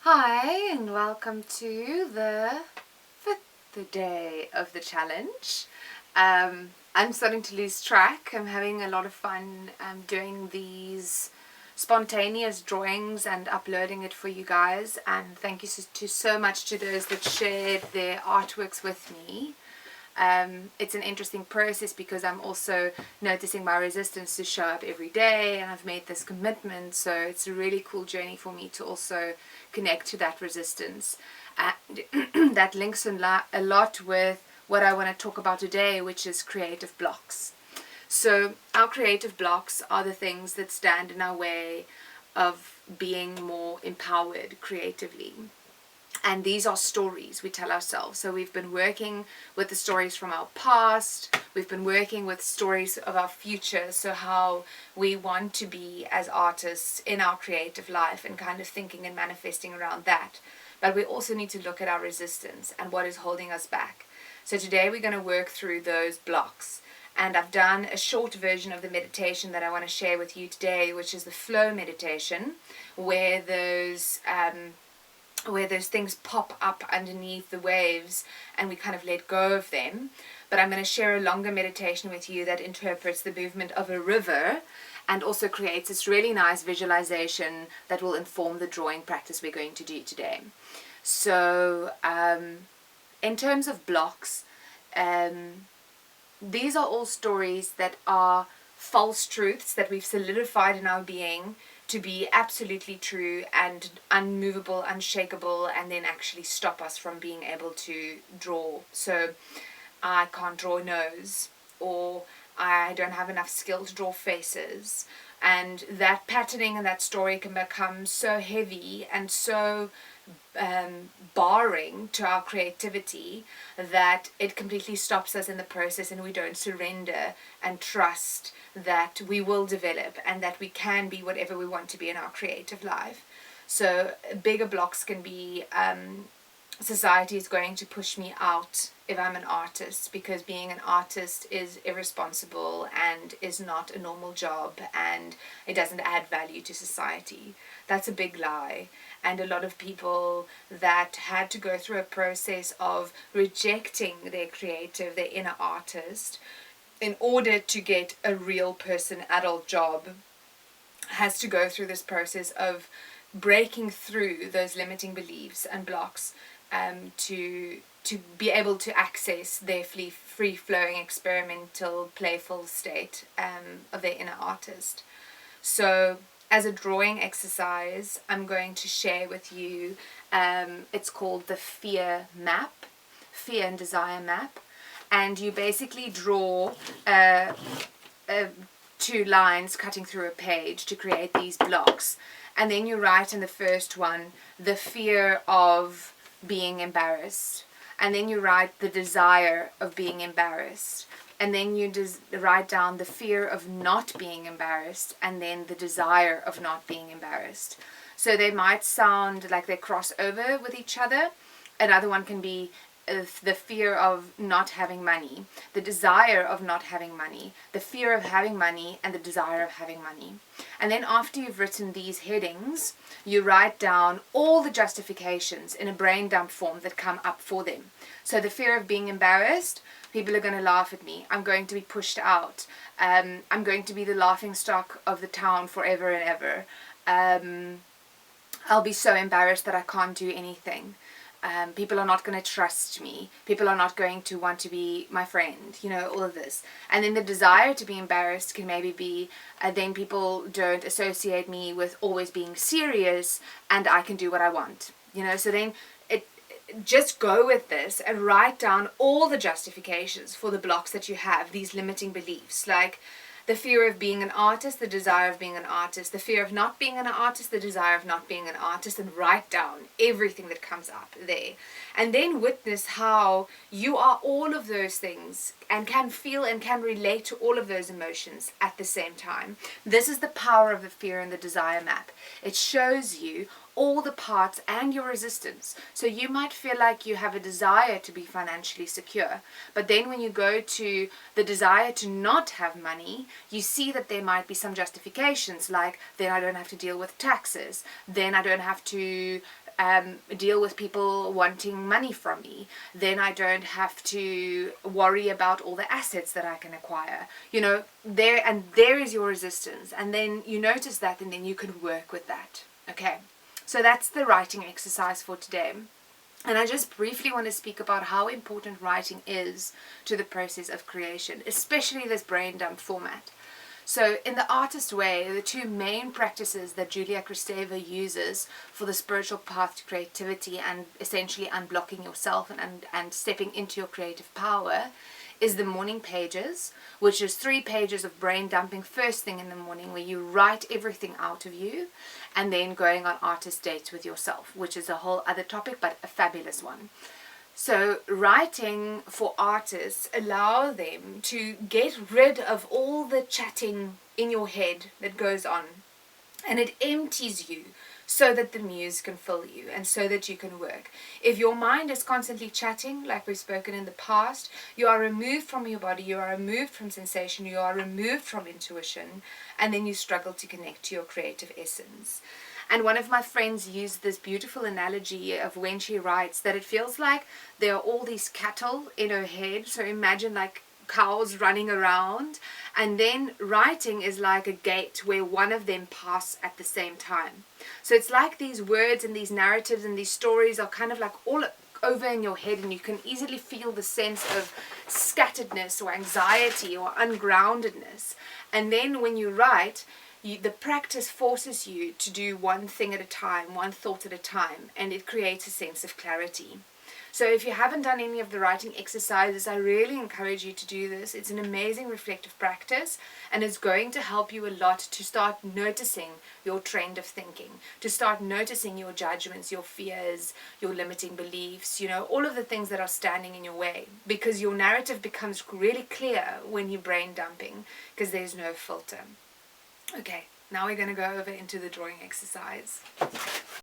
Hi, and welcome to the fifth day of the challenge. I'm starting to lose track. I'm having a lot of fun doing these spontaneous drawings and uploading it for you guys. And thank you so much to those that shared their artworks with me. It's an interesting process because I'm also noticing my resistance to show up every day, and I've made this commitment, so it's a really cool journey for me to also connect to that resistance, and that links a lot with what I want to talk about today, which is creative blocks. So our creative blocks are the things that stand in our way of being more empowered creatively. And these are stories we tell ourselves. So we've been working with the stories from our past. We've been working with stories of our future. So how we want to be as artists in our creative life, and kind of thinking and manifesting around that. But we also need to look at our resistance and what is holding us back. So today we're going to work through those blocks. And I've done a short version of the meditation that I want to share with you today, which is the flow meditation, where those things pop up underneath the waves and we kind of let go of them. But I'm going to share a longer meditation with you that interprets the movement of a river and also creates this really nice visualization that will inform the drawing practice we're going to do today. So in terms of blocks, these are all stories that are false truths that we've solidified in our being to be absolutely true and unmovable, unshakable, and then actually stop us from being able to draw. So I can't draw a nose, or I don't have enough skill to draw faces. And that patterning and that story can become so heavy and so barring to our creativity that it completely stops us in the process, and we don't surrender and trust that we will develop and that we can be whatever we want to be in our creative life. So bigger blocks can be society is going to push me out if I'm an artist, because being an artist is irresponsible and is not a normal job and it doesn't add value to society. That's a big lie. And a lot of people that had to go through a process of rejecting their creative, their inner artist, in order to get a real person adult job, has to go through this process of breaking through those limiting beliefs and blocks to be able to access their free-flowing, experimental, playful state of their inner artist. So as a drawing exercise, I'm going to share with you, it's called the fear map, fear and desire map. And you basically draw two lines cutting through a page to create these blocks. And then you write in the first one the fear of being embarrassed. And then you write the desire of being embarrassed. And then you write down the fear of not being embarrassed, and then the desire of not being embarrassed. So they might sound like they cross over with each other. Another one can be the fear of not having money, the desire of not having money, the fear of having money, and the desire of having money. And then after you've written these headings, you write down all the justifications in a brain dump form that come up for them. So the fear of being embarrassed: people are going to laugh at me. I'm going to be pushed out. I'm going to be the laughing stock of the town forever and ever. I'll be so embarrassed that I can't do anything. People are not going to trust me. People are not going to want to be my friend. All of this. And then the desire to be embarrassed can maybe be, then people don't associate me with always being serious, and I can do what I want. So then just go with this and write down all the justifications for the blocks that you have, these limiting beliefs, like the fear of being an artist, the desire of being an artist, the fear of not being an artist, the desire of not being an artist, and write down everything that comes up there. And then witness how you are all of those things and can feel and can relate to all of those emotions at the same time. This is the power of the fear and the desire map. It shows you all the parts and your resistance. So you might feel like you have a desire to be financially secure, but then when you go to the desire to not have money, you see that there might be some justifications, like then I don't have to deal with taxes, then I don't have to deal with people wanting money from me. Then I don't have to worry about all the assets that I can acquire. There is your resistance. And then you notice that, and then you can work with that. Okay, so that's the writing exercise for today. And I just briefly want to speak about how important writing is to the process of creation, especially this brain dump format. So in the artist way, the two main practices that Kristeva uses for the spiritual path to creativity and essentially unblocking yourself and stepping into your creative power is the morning pages, which is 3 pages of brain dumping first thing in the morning, where you write everything out of you, and then going on artist dates with yourself, which is a whole other topic, but a fabulous one. So writing for artists allow them to get rid of all the chatting in your head that goes on, and it empties you so that the muse can fill you and so that you can work. If your mind is constantly chatting, like we've spoken in the past, you are removed from your body, you are removed from sensation, you are removed from intuition, and then you struggle to connect to your creative essence. And one of my friends used this beautiful analogy of when she writes, that it feels like there are all these cattle in her head. So imagine like cows running around, and then writing is like a gate where one of them pass at the same time. So it's like these words and these narratives and these stories are kind of like all over in your head, and you can easily feel the sense of scatteredness or anxiety or ungroundedness. And then when you write, the practice forces you to do one thing at a time, one thought at a time, and it creates a sense of clarity. So if you haven't done any of the writing exercises, I really encourage you to do this. It's an amazing reflective practice, and it's going to help you a lot to start noticing your trend of thinking, to start noticing your judgments, your fears, your limiting beliefs, all of the things that are standing in your way, because your narrative becomes really clear when you're brain dumping, because there's no filter. Okay, now we're going to go over into the drawing exercise.